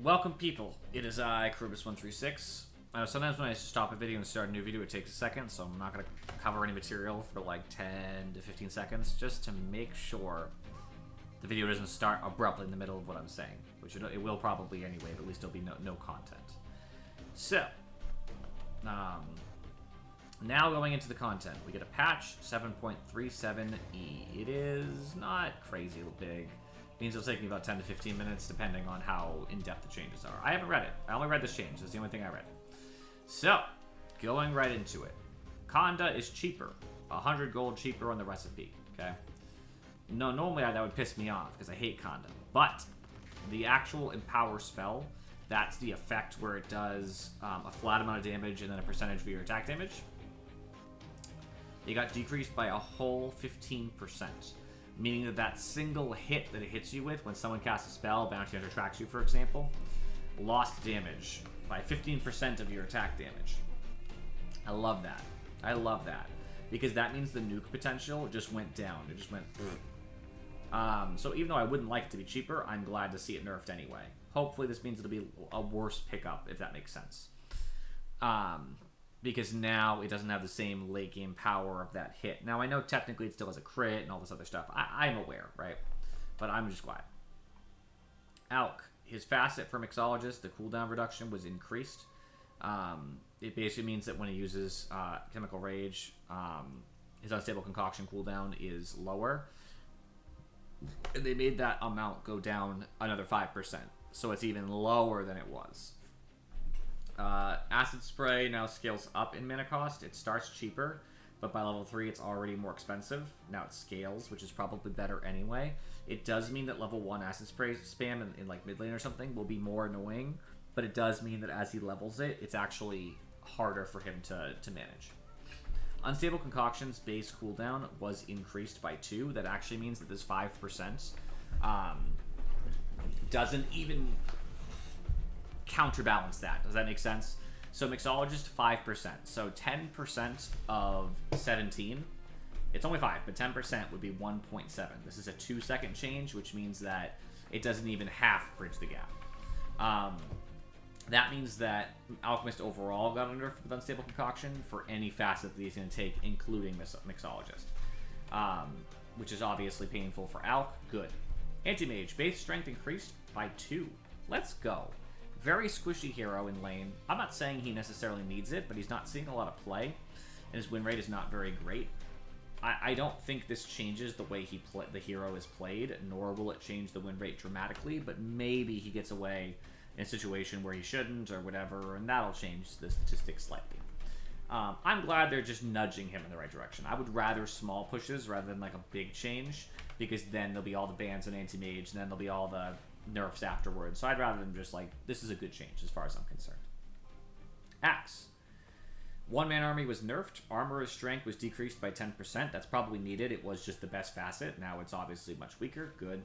Welcome, people. It is I, Krubus136. Sometimes when I stop a video and start a new video, it takes a second, so I'm not going to cover any material for like 10 to 15 seconds, just to make sure the video doesn't start abruptly in the middle of what I'm saying, which it will probably anyway, but at least there'll be no content. So, now going into the content, we get a patch 7.37e. It is not crazy big. Means it'll take me about 10 to 15 minutes, depending on how in-depth the changes are. I haven't read it. I only read this change. That's the only thing I read. So, going right into it. Conda is cheaper. 100 gold cheaper on the recipe, okay? No, normally that would piss me off, because I hate Conda. But, the actual Empower spell, that's the effect where it does a flat amount of damage and then a percentage of your attack damage. It got decreased by a whole 15%. Meaning that that single hit that it hits you with when someone casts a spell, Bounty Hunter tracks you, for example, lost damage by 15% of your attack damage. I love that. I love that. Because that means the nuke potential just went down. It just went... so even though I wouldn't like it to be cheaper, I'm glad to see it nerfed anyway. Hopefully this means it'll be a worse pickup, if that makes sense. Because now it doesn't have the same late game power of that hit. Now, I know technically it still has a crit and all this other stuff. I'm aware, right? But I'm just glad. Alk, his facet for Mixologist, the cooldown reduction was increased. It basically means that when he uses Chemical Rage, his Unstable Concoction cooldown is lower. And they made that amount go down another 5%. So it's even lower than it was. Acid Spray now scales up in mana cost. It starts cheaper, but by level 3 it's already more expensive. Now it scales, which is probably better anyway. It does mean that level 1 Acid Spray spam in like mid lane or something will be more annoying, but it does mean that as he levels it, it's actually harder for him to manage. Unstable Concoction's base cooldown was increased by 2. That actually means that this 5% doesn't even counterbalance that. Does that make sense? So Mixologist 5%. So 10% of 17. It's only 5, but 10% would be 1.7. This is a 2-second change, which means that it doesn't even half bridge the gap. That means that Alchemist overall got under with Unstable Concoction for any facet that he's going to take, including Mixologist. Which is obviously painful for Alch. Good. Anti-Mage, base strength increased by 2. Let's go. Very squishy hero in lane. I'm not saying he necessarily needs it, but he's not seeing a lot of play, and his win rate is not very great. I don't think this changes the way the hero is played, nor will it change the win rate dramatically, but maybe he gets away in a situation where he shouldn't, or whatever, and that'll change the statistics slightly. I'm glad they're just nudging him in the right direction. I would rather small pushes rather than like a big change, because then there'll be all the bans on anti-mage, and then there'll be all the nerfs afterwards. So I'd rather than just like, this is a good change as far as I'm concerned. Axe. One-man army was nerfed. Armorer's strength was decreased by 10%. That's probably needed. It was just the best facet. Now it's obviously much weaker. Good.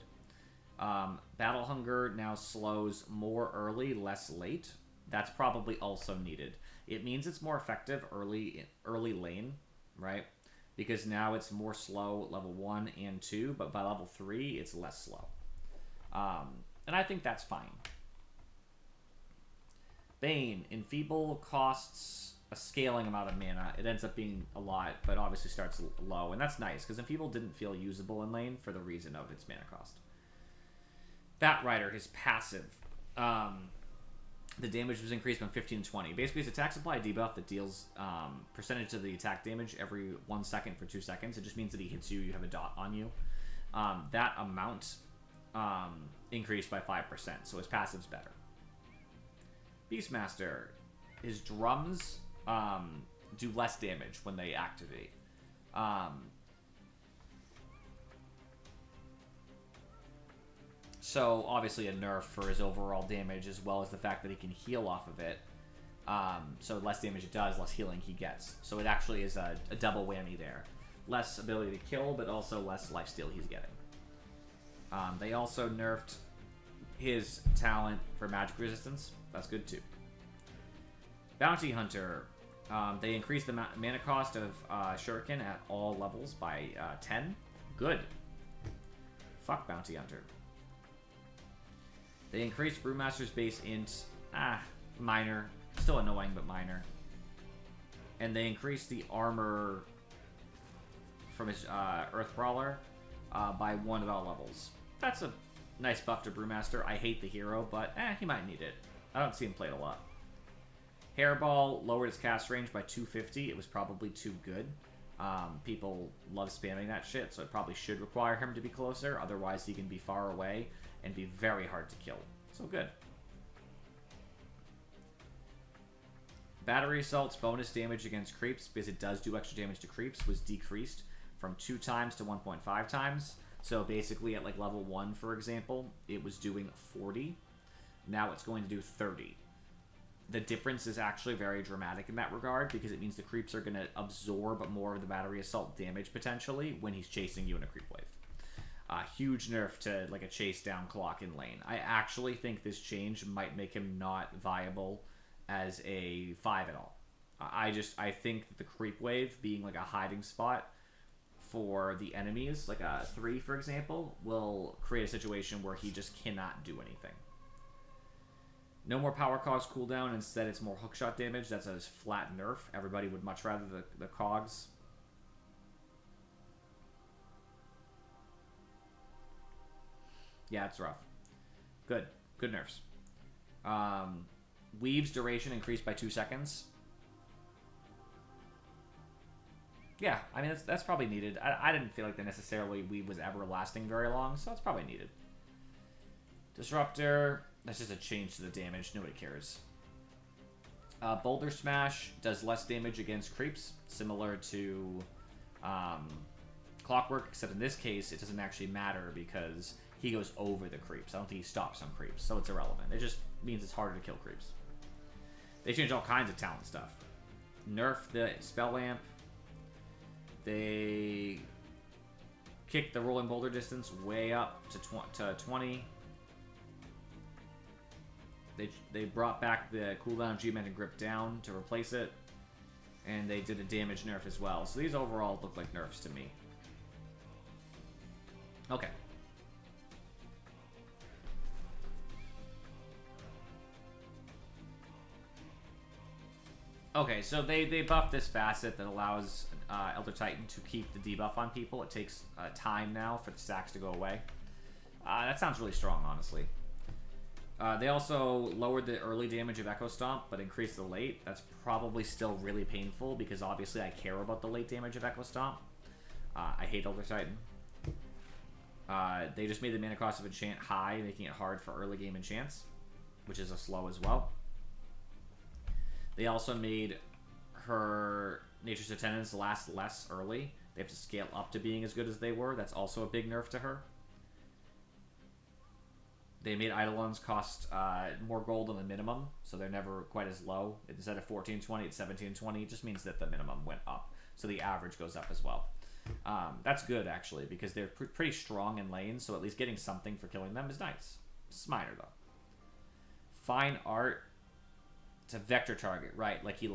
Battle Hunger now slows more early, less late. That's probably also needed. It means it's more effective early lane, right? Because now it's more slow at level 1 and 2, but by level 3, it's less slow. And I think that's fine. Bane. Enfeeble costs a scaling amount of mana. It ends up being a lot, but obviously starts low. And that's nice, because Enfeeble didn't feel usable in lane for the reason of its mana cost. Batrider, his passive. The damage was increased from 15 to 20. Basically, it's attack supply debuff that deals percentage of the attack damage every 1 second for 2 seconds. It just means that he hits you, you have a dot on you. That amount increased by 5%, so his passive's better. Beastmaster, his drums do less damage when they activate. So obviously a nerf for his overall damage, as well as the fact that he can heal off of it. So less damage it does, less healing he gets. So it actually is a double whammy there. Less ability to kill, but also less lifesteal he's getting. They also nerfed his talent for magic resistance. That's good too. Bounty Hunter. They increased the mana cost of Shuriken at all levels by 10. Good. Fuck Bounty Hunter. They increased Brewmaster's base int. Minor. Still annoying, but minor. And they increased the armor from his Earth Brawler by 1 at all levels. That's a nice buff to Brewmaster. I hate the hero, but he might need it. I don't see him played a lot. Hairball lowered its cast range by 250. It was probably too good. People love spamming that shit, so it probably should require him to be closer. Otherwise, he can be far away and be very hard to kill. So good. Battery Assault's bonus damage against creeps, because it does do extra damage to creeps, was decreased from 2 times to 1.5 times. So basically at like level 1, for example, it was doing 40. Now it's going to do 30. The difference is actually very dramatic in that regard, because it means the creeps are going to absorb more of the Battery Assault damage potentially when he's chasing you in a creep wave. Huge nerf to like a chase down clock in lane. I actually think this change might make him not viable as a 5 at all. I think that the creep wave being like a hiding spot for the enemies, like a 3 for example, will create a situation where he just cannot do anything. No more power cogs cooldown, instead it's more hookshot damage. That's a flat nerf. Everybody would much rather the cogs. Yeah, it's rough. Good nerfs. Weave's duration increased by 2 seconds. Yeah, I mean, that's probably needed. I didn't feel like that necessarily Weave was ever lasting very long, so it's probably needed. Disruptor, that's just a change to the damage. Nobody cares. Boulder Smash does less damage against creeps, similar to Clockwork, except in this case, it doesn't actually matter because he goes over the creeps. I don't think he stops some creeps, so it's irrelevant. It just means it's harder to kill creeps. They changed all kinds of talent stuff. Nerf the Spell Lamp. They kicked the rolling boulder distance way up to 20. They brought back the cooldown G-Mented Grip down to replace it. And they did a damage nerf as well. So these overall look like nerfs to me. Okay. Okay, so they buffed this facet that allows Elder Titan to keep the debuff on people. It takes time now for the stacks to go away. That sounds really strong, honestly. They also lowered the early damage of Echo Stomp, but increased the late. That's probably still really painful, because obviously I care about the late damage of Echo Stomp. I hate Elder Titan. They just made the mana cost of enchant high, making it hard for early game enchants, which is a slow as well. They also made her Nature's Attendants last less early. They have to scale up to being as good as they were. That's also a big nerf to her. They made Eidolons cost more gold than the minimum, so they're never quite as low. Instead of 1420, it's 1720. It just means that the minimum went up, so the average goes up as well. That's good, actually, because they're pretty strong in lane, so at least getting something for killing them is nice. It's minor, though. Fine Art. It's a vector target, right? Like you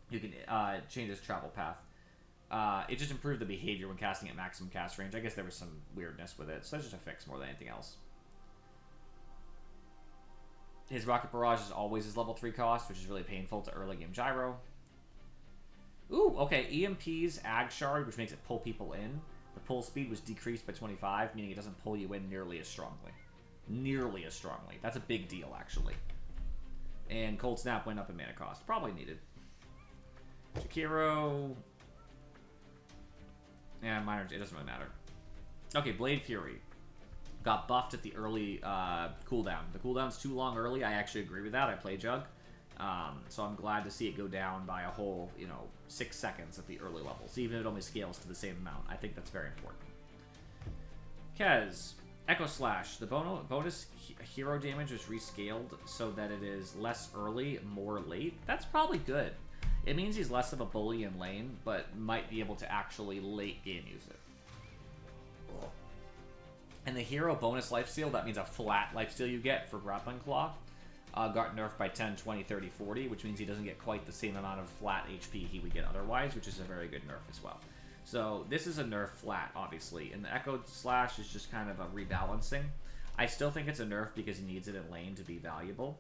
can change his travel path. It just improved the behavior when casting at maximum cast range. I guess there was some weirdness with it, so that's just a fix more than anything else. His Rocket Barrage is always his level 3 cost, which is really painful to early game Gyro. Ooh, okay, EMP's Ag Shard, which makes it pull people in. The pull speed was decreased by 25, meaning it doesn't pull you in nearly as strongly. Nearly as strongly. That's a big deal, actually. And Cold Snap went up in mana cost. Probably needed. Shakiro. Yeah, minor. It doesn't really matter. Okay, Blade Fury. Got buffed at the early cooldown. The cooldown's too long early. I actually agree with that. I play Jug. So I'm glad to see it go down by a whole, 6 seconds at the early levels. Even if it only scales to the same amount. I think that's very important. Kez. Echo Slash. The bonus hero damage was rescaled so that it is less early, more late. That's probably good. It means he's less of a bully in lane, but might be able to actually late game use it. And the hero bonus lifesteal, that means a flat lifesteal you get for Grappling Claw, got nerfed by 10, 20, 30, 40, which means he doesn't get quite the same amount of flat HP he would get otherwise, which is a very good nerf as well. So this is a nerf flat, obviously, and the Echo Slash is just kind of a rebalancing. I still think it's a nerf because he needs it in lane to be valuable,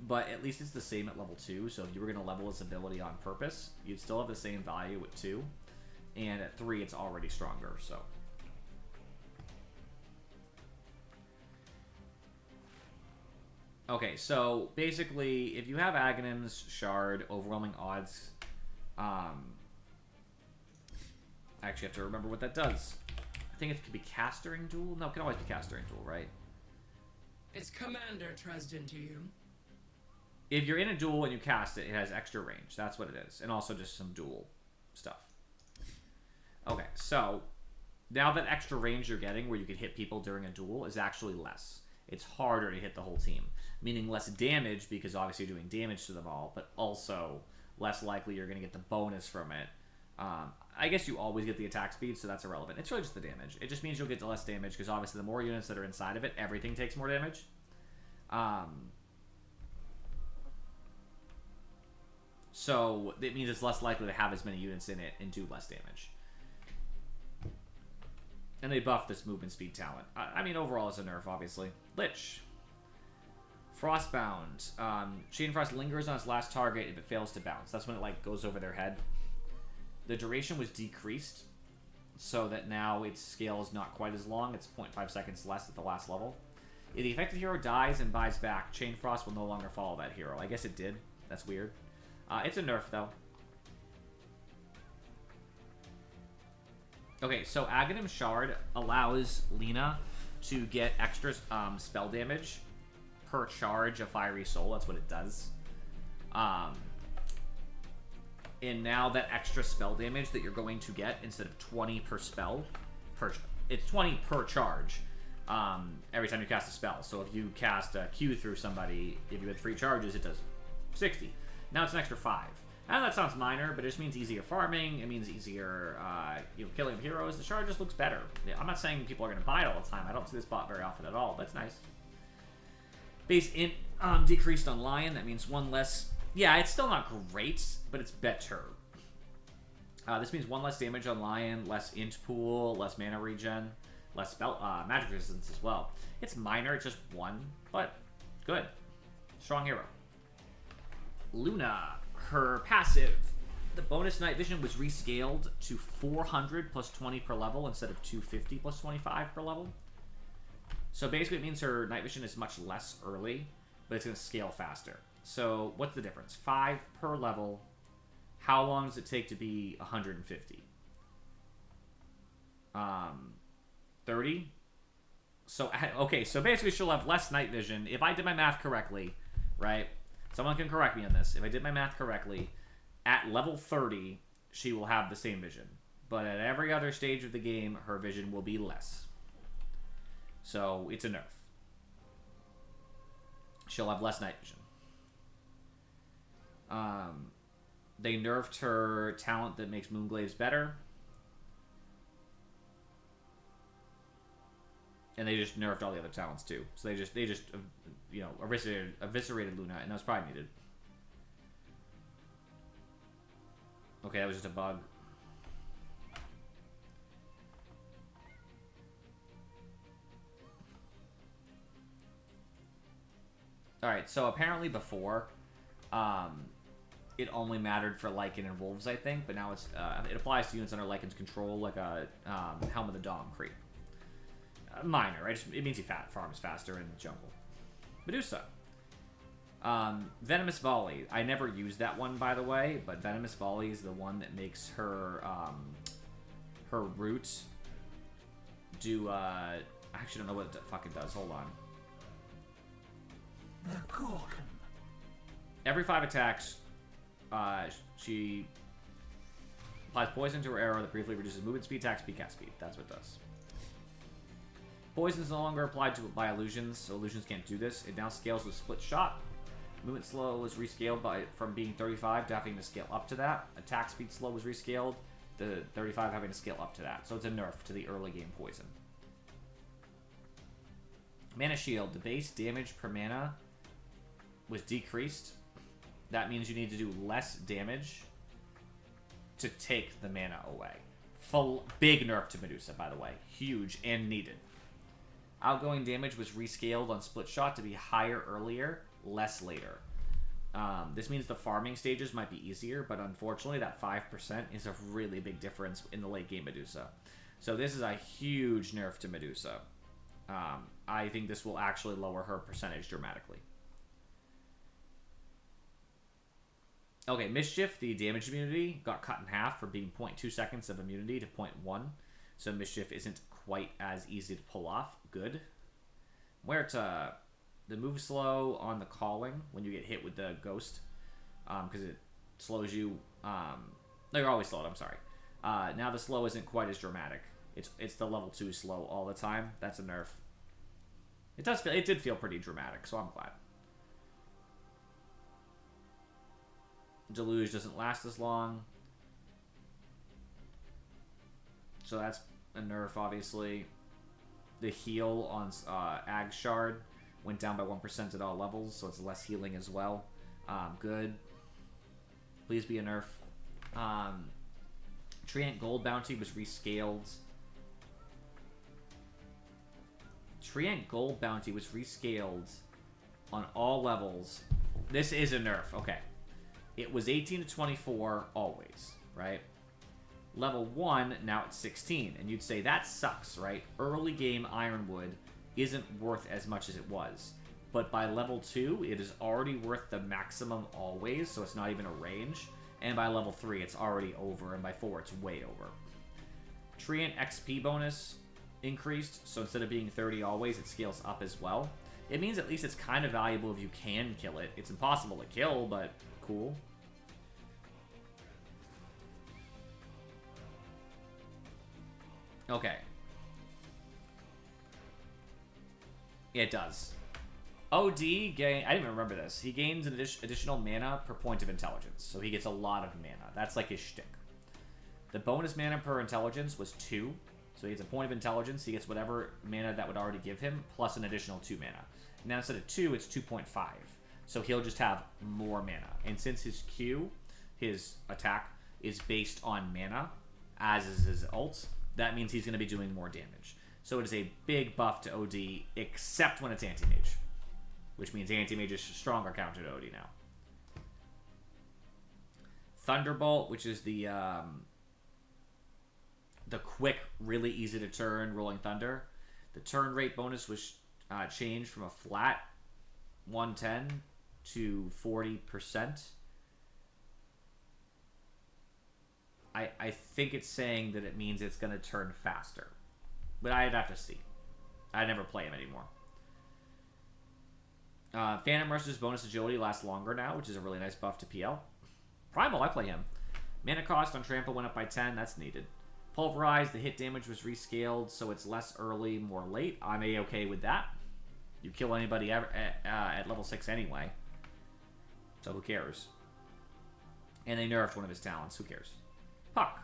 but at least it's the same at level 2, so if you were going to level this ability on purpose, you'd still have the same value at 2, and at 3 it's already stronger, so... Okay, so basically, if you have Aghanim's Shard, overwhelming odds, I actually have to remember what that does. I think it could be Castering Duel? No, it can always be Castering Duel, right? Its commander trusts into you. If you're in a duel and you cast it, it has extra range. That's what it is. And also just some duel stuff. Okay, so now that extra range you're getting where you could hit people during a duel is actually less. It's harder to hit the whole team. Meaning less damage because obviously you're doing damage to them all, but also less likely you're going to get the bonus from it. I guess you always get the attack speed, so that's irrelevant. It's really just the damage. It just means you'll get less damage because obviously the more units that are inside of it, everything takes more damage. So it means it's less likely to have as many units in it and do less damage. And they buffed this movement speed talent. I mean, overall it's a nerf, obviously. Lich. Frostbound. Chain Frost lingers on its last target if it fails to bounce. That's when it like goes over their head. The duration was decreased so that now its scale is not quite as long. It's 0.5 seconds less at the last level. If the affected hero dies and buys back, Chain Frost will no longer follow that hero. I guess it did. That's weird. It's a nerf, though. Okay, so Aghanim Shard allows Lina to get extra spell damage per charge of Fiery Soul. That's what it does. And now that extra spell damage that you're going to get, instead of 20 per spell, it's 20 per charge every time you cast a spell. So if you cast a Q through somebody, if you had 3 charges, it does 60. Now it's an extra 5. And that sounds minor, but it just means easier farming. It means easier killing heroes. The shard just looks better. I'm not saying people are going to buy it all the time. I don't see this bot very often at all. That's nice. Base int decreased on Lion. That means 1 less. Yeah, it's still not great, but it's better. This means 1 less damage on Lion, less int pool, less mana regen, less spell magic resistance as well. It's minor, it's just 1, but good. Strong hero. Luna, her passive. The bonus night vision was rescaled to 400 plus 20 per level instead of 250 plus 25 per level. So basically it means her night vision is much less early, but it's going to scale faster. So what's the difference? 5 per level. How long does it take to be 150? 30? So, okay, so basically she'll have less night vision. If I did my math correctly, right? Someone can correct me on this. If I did my math correctly, at level 30, she will have the same vision. But at every other stage of the game, her vision will be less. So, it's a nerf. She'll have less night vision. They nerfed her talent that makes Moonglaives better. And they just nerfed all the other talents too. So they just you know, eviscerated Luna, and that was probably needed. Okay, that was just a bug. Alright, so apparently before, it only mattered for Lycan and Wolves, I think, but now it's it applies to units under Lycan's control, like a Helm of the Dom creep. Minor, right? It means he farms faster in the jungle. Medusa. Venomous Volley. I never used that one, by the way, but Venomous Volley is the one that makes her her root do I actually don't know what it fucking does. Hold on. The Gorgon. Every 5 attacks, she applies poison to her arrow that briefly reduces movement speed, attack speed, cast speed. That's what it does. Poison is no longer applied by illusions, so illusions can't do this. It now scales with split shot. Movement slow was rescaled from being 35 to having to scale up to that. Attack speed slow was rescaled, the 35 having to scale up to that. So it's a nerf to the early game poison. Mana Shield. The base damage per mana was decreased. That means you need to do less damage to take the mana away. Big nerf to Medusa, by the way. Huge and needed. Outgoing damage was rescaled on split shot to be higher earlier, less later. This means the farming stages might be easier, but unfortunately that 5% is a really big difference in the late game Medusa. So this is a huge nerf to Medusa. I think this will actually lower her percentage dramatically. Okay, Mischief, the damage immunity, got cut in half from being 0.2 seconds of immunity to 0.1. So Mischief isn't quite as easy to pull off. Good. Where to... The move slow on the calling when you get hit with the ghost. Because it slows you... No, you're always slowed, I'm sorry. Now the slow isn't quite as dramatic. It's the level 2 slow all the time. That's a nerf. It did feel pretty dramatic, so I'm glad. Deluge doesn't last as long. So that's a nerf, obviously. The heal on Ag Shard went down by 1% at all levels, so it's less healing as well. Good. Please be a nerf. Treant Gold Bounty was rescaled. Treant Gold Bounty was rescaled on all levels. This is a nerf, okay. It was 18 to 24 always, right? Level 1, now it's 16. And you'd say, that sucks, right? Early game Ironwood isn't worth as much as it was. But by level 2, it is already worth the maximum always, so it's not even a range. And by level 3, it's already over, and by 4, it's way over. Treant XP bonus increased, so instead of being 30 always, it scales up as well. It means at least it's kind of valuable if you can kill it. It's impossible to kill, but cool. Okay. It does. OD gain. I didn't even remember this. He gains an additional mana per point of intelligence, so he gets a lot of mana. That's like his shtick. The bonus mana per intelligence was 2, so he gets a point of intelligence. He gets whatever mana that would already give him, plus an additional 2 mana. Now instead of 2, it's 2.5. So he'll just have more mana. And since his Q, his attack, is based on mana, as is his ult, that means he's going to be doing more damage. So it is a big buff to OD, except when it's Anti-Mage. Which means Anti-Mage is stronger counter to OD now. Thunderbolt, which is the quick, really easy to turn Rolling Thunder. The turn rate bonus was changed from a flat 110 to 40%. I think it's saying that it means it's going to turn faster. But I'd have to see. I never play him anymore. Phantom Rush's bonus agility lasts longer now, which is a really nice buff to PL. Primal, I play him. Mana cost on Trample went up by 10. That's needed. Pulverize, the hit damage was rescaled, so it's less early, more late. I'm A-okay with that. You kill anybody ever, at level 6 anyway. So who cares? And they nerfed one of his talents. Who cares? Puck.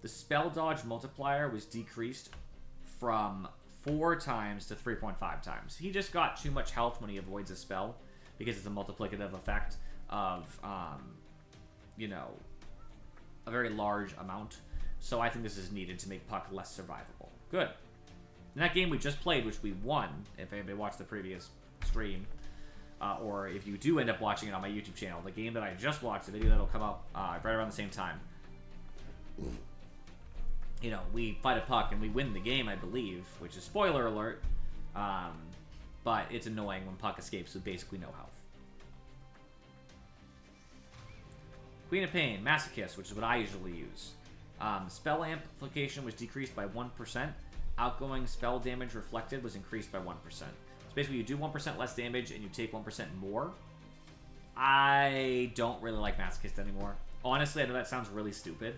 The spell dodge multiplier was decreased from 4 times to 3.5 times. He just got too much health when he avoids a spell because it's a multiplicative effect of, you know, a very large amount. So I think this is needed to make Puck less survivable. Good. In that game we just played, which we won, if anybody watched the previous stream, or if you do end up watching it on my YouTube channel, the game that I just watched, the video that'll come up right around the same time. You know, we fight a Puck and we win the game, I believe, which is spoiler alert. But it's annoying when Puck escapes with basically no health. Queen of Pain, Masochist, which is what I usually use. Spell amplification was decreased by 1%. Outgoing spell damage reflected was increased by 1%. So basically you do 1% less damage and you take 1% more. I don't really like Masochist anymore. Honestly, I know that sounds really stupid.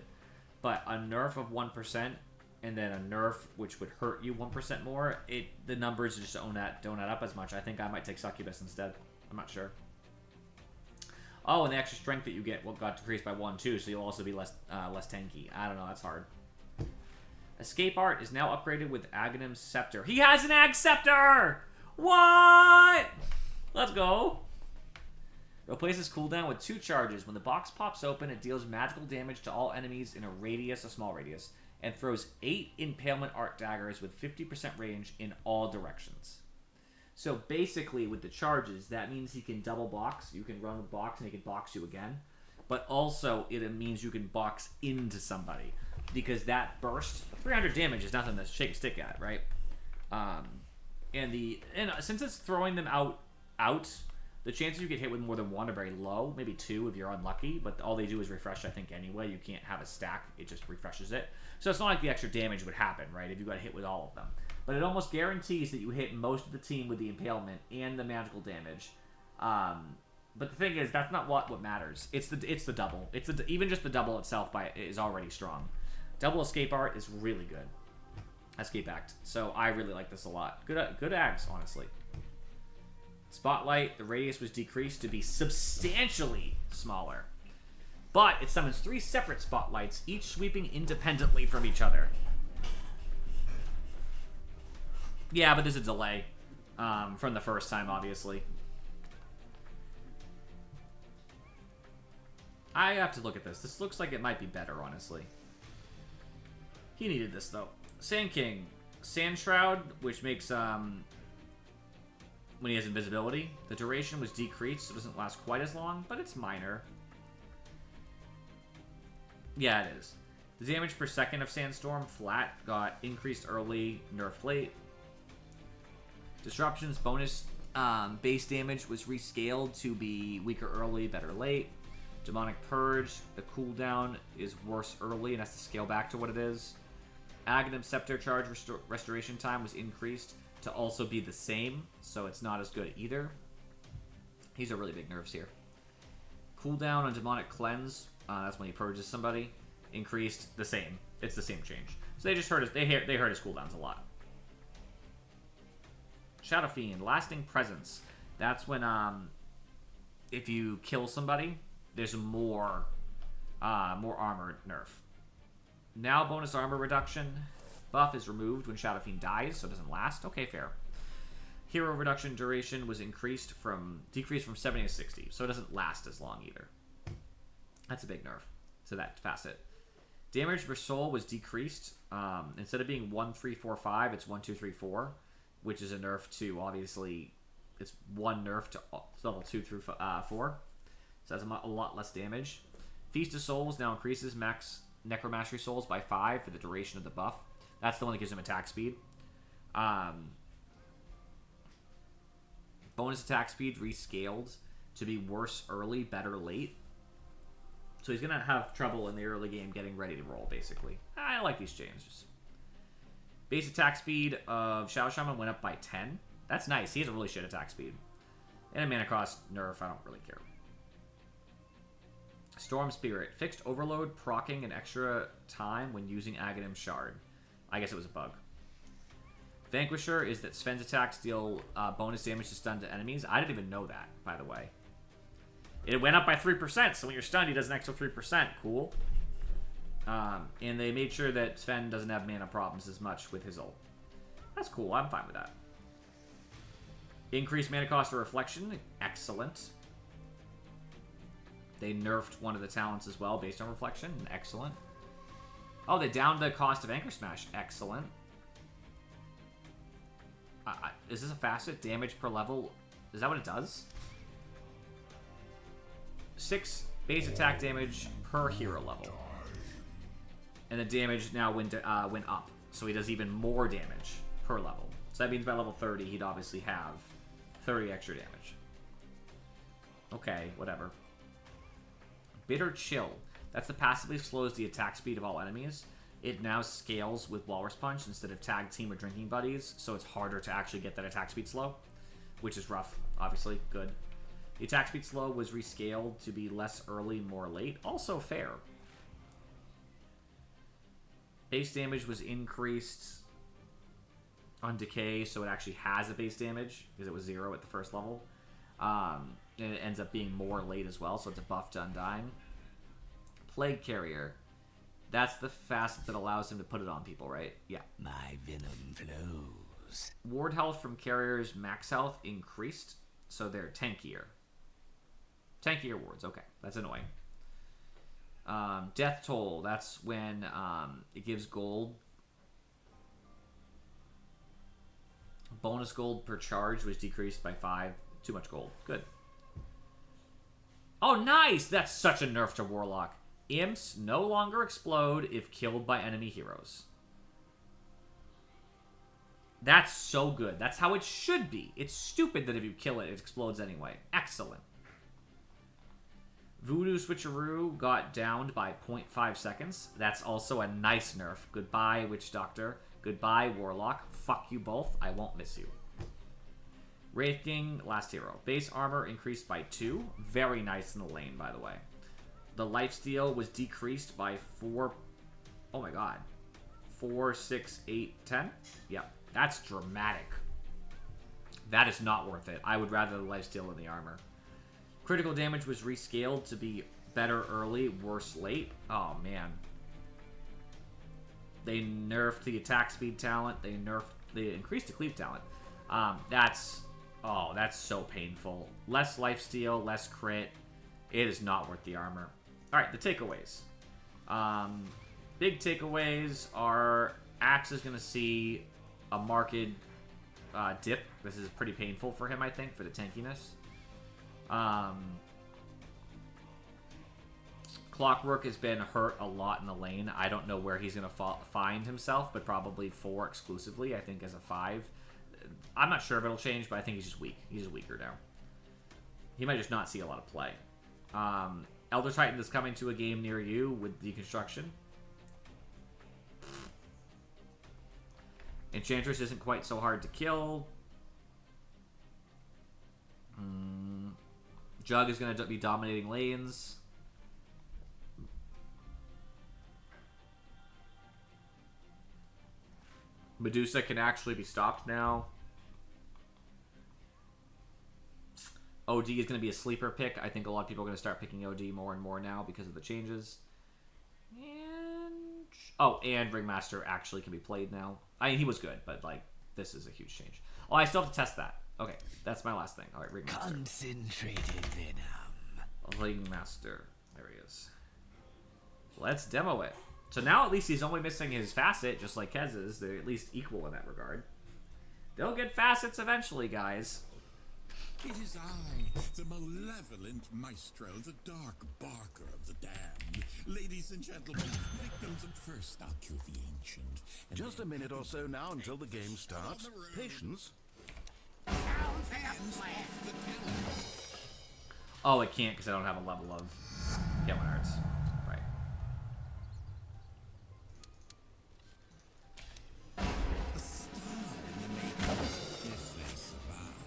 But a nerf of 1% and then a nerf which would hurt you 1% more, the numbers just don't add up as much. I think I might take Succubus instead. I'm not sure. Oh, and the extra strength that you get got decreased by 1 too, so you'll also be less tanky. I don't know, that's hard. Escape Art is now upgraded with Aghanim's Scepter. He has an Ag Scepter! What? Let's go. Replaces cooldown with 2 charges. When the box pops open, it deals magical damage to all enemies in a radius, a small radius, and throws 8 impalement art daggers with 50% range in all directions. So basically, with the charges, that means he can double box. You can run a box and he can box you again. But also, it means you can box into somebody. Because that burst, 300 damage is nothing to shake a stick at, right? And since it's throwing them out, the chances you get hit with more than one are very low. Maybe 2 if you're unlucky. But all they do is refresh, I think, anyway. You can't have a stack. It just refreshes it. So it's not like the extra damage would happen, right, if you got hit with all of them. But it almost guarantees that you hit most of the team with the impalement and the magical damage. But the thing is, that's not what matters. It's the double. Even just the double itself is already strong. Double escape art is really good. Escape act. So I really like this a lot. Good ags, honestly. Spotlight. The radius was decreased to be substantially smaller. But it summons 3 separate spotlights, each sweeping independently from each other. Yeah, but there's a delay from the first time, obviously. I have to look at this. This looks like it might be better, honestly. He needed this, though. Sand King. Sand Shroud, which makes, when he has invisibility, the duration was decreased, so it doesn't last quite as long, but it's minor. Yeah, it is. The damage per second of Sandstorm, flat, got increased early, nerfed late. Disruption's bonus base damage was rescaled to be weaker early, better late. Demonic Purge, the cooldown is worse early and has to scale back to what it is. Aghanim Scepter charge restoration time was increased to also be the same, so it's not as good either. These are really big nerfs here. Cooldown on Demonic Cleanse, that's when he purges somebody, increased the same. It's the same change. So they just hurt his, they hurt his cooldowns a lot. Shadow Fiend, Lasting Presence. That's when if you kill somebody, there's more armor nerf. Now bonus armor reduction buff is removed when Shadow Fiend dies, so it doesn't last. Okay, fair. Hero reduction duration was decreased from 70 to 60, so it doesn't last as long either. That's a big nerf to that facet. Damage per soul was decreased. Instead of being 1, 3, 4, 5, it's 1, 2, 3, 4, which is a nerf to, obviously, it's one nerf to level 2 through 4. So that's a lot less damage. Feast of Souls now increases max Necromastery Souls by 5 for the duration of the buff. That's the one that gives him attack speed. Bonus attack speed rescaled to be worse early, better late. So he's going to have trouble in the early game getting ready to roll, basically. I like these changes. Base attack speed of Shadow Shaman went up by 10. That's nice. He has a really shit attack speed. And a mana cost nerf, I don't really care. Storm Spirit. Fixed overload, proccing an extra time when using Aghanim Shard. I guess it was a bug. Vanquisher is that Sven's attacks deal bonus damage to stunned enemies. I didn't even know that, by the way. It went up by 3%, so when you're stunned, he does an extra 3%. Cool. And they made sure that Sven doesn't have mana problems as much with his ult. That's cool. I'm fine with that. Increased mana cost of Reflection. Excellent. They nerfed one of the talents as well based on Reflection. Excellent. Oh, they downed the cost of Anchor Smash. Excellent. Is this a facet? Damage per level. Is that what it does? 6 base attack damage per hero level. And the damage now went up. So he does even more damage per level. So that means by level 30, he'd obviously have 30 extra damage. Okay, whatever. Bitter Chill. That's the passively slows the attack speed of all enemies. It now scales with Walrus Punch instead of tag team or drinking buddies, so it's harder to actually get that attack speed slow, which is rough, obviously. Good. The attack speed slow was rescaled to be less early, more late. Also fair. Base damage was increased on Decay, so it actually has a base damage, because it was 0 at the first level. And it ends up being more late as well, so it's a buff to Undying. Plague Carrier. That's the facet that allows him to put it on people, right? Yeah. My venom flows. Ward health from carriers' max health increased, so they're tankier. Tankier wards, okay. That's annoying. Death Toll, that's when it gives gold. Bonus gold per charge was decreased by 5. Too much gold. Good. Oh, nice! That's such a nerf to Warlock. Imps no longer explode if killed by enemy heroes. That's so good. That's how it should be. It's stupid that if you kill it, it explodes anyway. Excellent. Voodoo Switcheroo got downed by 0.5 seconds. That's also a nice nerf. Goodbye, Witch Doctor. Goodbye, Warlock. Fuck you both. I won't miss you. Wraith King, last hero. Base armor increased by 2. Very nice in the lane, by the way. The lifesteal was decreased by 4. Oh my god. 4, 6, 8, 10? Yep. That's dramatic. That is not worth it. I would rather the lifesteal than the armor. Critical damage was rescaled to be better early, worse late. Oh, man. They nerfed the attack speed talent. They increased the cleave talent. That's so painful. Less lifesteal, less crit. It is not worth the armor. Alright, the takeaways. Big takeaways are Axe is going to see a marked dip. This is pretty painful for him, I think, for the tankiness. Clockwork has been hurt a lot in the lane. I don't know where he's going to find himself, but probably 4 exclusively, I think, as a 5. I'm not sure if it'll change, but I think he's just weak. He's just weaker now. He might just not see a lot of play. Elder Titan is coming to a game near you with Deconstruction. Enchantress isn't quite so hard to kill. Jug is going to be dominating lanes. Medusa can actually be stopped now. OD is going to be a sleeper pick. I think a lot of people are going to start picking OD more and more now because of the changes. And Ringmaster actually can be played now. I mean, he was good, but, like, this is a huge change. Oh, I still have to test that. Okay, that's my last thing. All right, Ringmaster. Concentrated venom. Ringmaster. There he is. Let's demo it. So now at least he's only missing his facet, just like Kez's. They're at least equal in that regard. They'll get facets eventually, guys. It is I, the malevolent maestro, the dark barker of the damned. Ladies and gentlemen, victims at first statue of the ancient. Just a minute or so now until the game starts. Patience. Oh, it can't because I don't have a level of Healing Arts. Right. A star in the making, if they survive.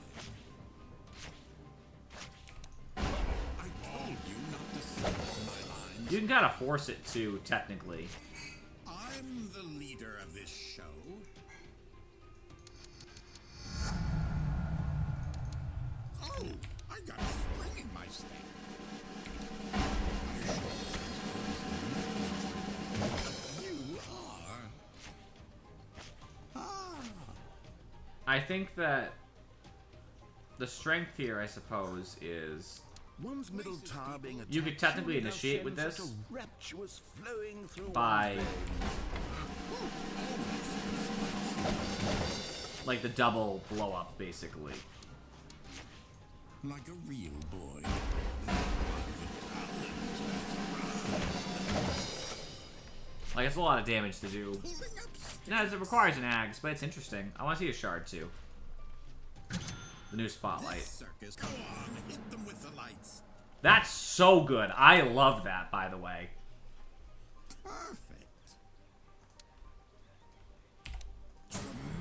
I told you not to step on my lines. You can kind of force it to, technically. I'm the leader of this show. Oh, I got a spring in my step. You are. I think that the strength here, I suppose, is One's middle tower being attacked. you could technically surely does initiate with send this such a rapturous flowing through by one's like the double blow up, basically. Like a real boy. Like, it's a lot of damage to do. No, it requires an axe, but it's interesting. I want to see a shard, too. The new spotlight. Circus, come on, hit them with the lights. That's so good. I love that, by the way. Perfect.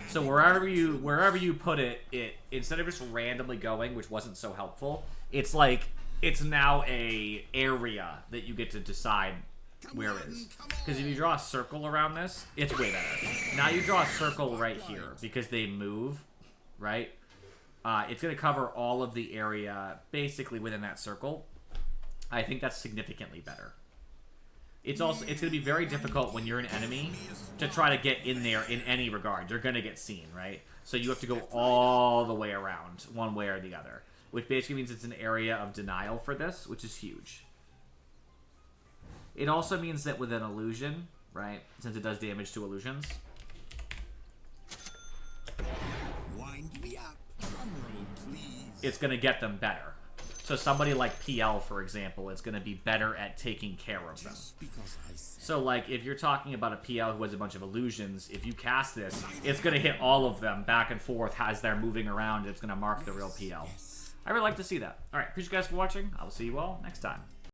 So wherever you put it, instead of just randomly going, which wasn't so helpful, it's like it's now a area that you get to decide where it is. Because if you draw a circle around this, it's way better. Now you draw a circle right here because they move, right? It's going to cover all of the area basically within that circle. I think that's significantly better. It's going to be very difficult when you're an enemy to try to get in there in any regard. You're going to get seen, right? So you have to go all the way around, one way or the other. Which basically means it's an area of denial for this, which is huge. It also means that with an illusion, right, since it does damage to illusions, Wind me up. Drumroll, please. it's going to get them better. So somebody like PL, for example, is going to be better at taking care of them. Just because I said So, like, if you're talking about a PL who has a bunch of illusions, if you cast this, it's going to hit all of them back and forth as they're moving around. It's going to mark the real PL. I really like to see that. All right, appreciate you guys for watching. I will see you all next time.